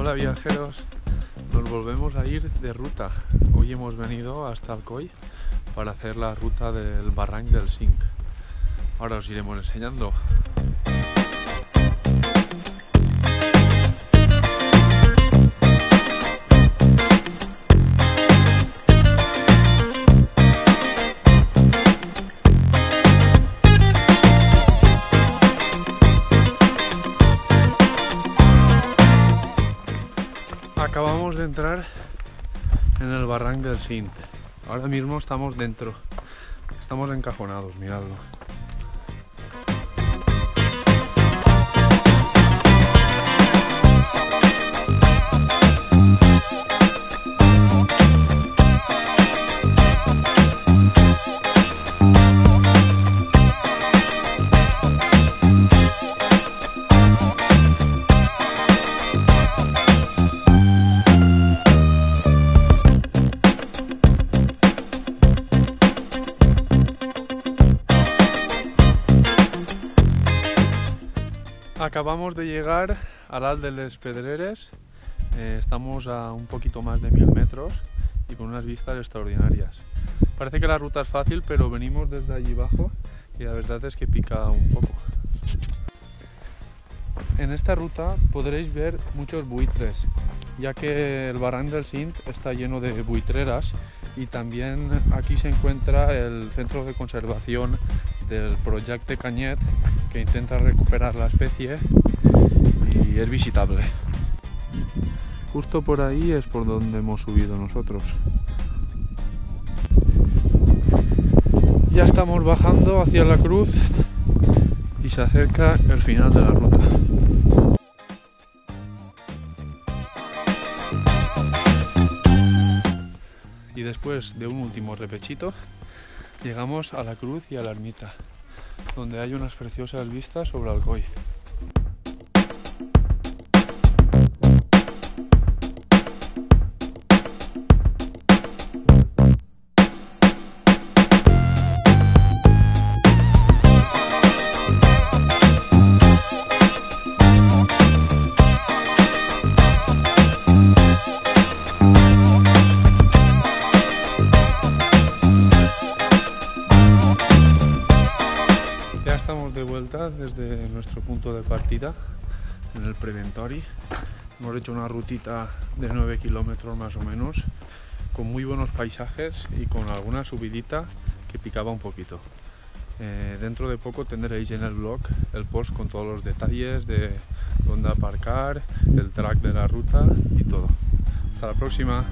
Hola viajeros, nos volvemos a ir de ruta. Hoy hemos venido hasta Alcoy para hacer la ruta del Barranc del Cinc. Ahora os iremos enseñando. Acabamos de entrar en el Barranc del Cinc. Ahora mismo estamos dentro. Estamos encajonados, miradlo. Acabamos de llegar al Alt de les Pedreres, estamos a un poquito más de 1000 metros y con unas vistas extraordinarias. Parece que la ruta es fácil, pero venimos desde allí abajo y la verdad es que pica un poco. En esta ruta podréis ver muchos buitres, ya que el Barranc del Cinc está lleno de buitreras y también aquí se encuentra el centro de conservación del Projecte Canyet, que intenta recuperar la especie y es visitable. Justo por ahí es por donde hemos subido nosotros. Ya estamos bajando hacia la cruz y se acerca el final de la ruta. Y después de un último repechito llegamos a la cruz y a la ermita, donde hay unas preciosas vistas sobre Alcoy. Estamos de vuelta desde nuestro punto de partida en el Preventori. Hemos hecho una rutita de 9 kilómetros más o menos, con muy buenos paisajes y con alguna subidita que picaba un poquito. Dentro de poco tendréis en el blog el post con todos los detalles de dónde aparcar, el track de la ruta y todo. Hasta la próxima.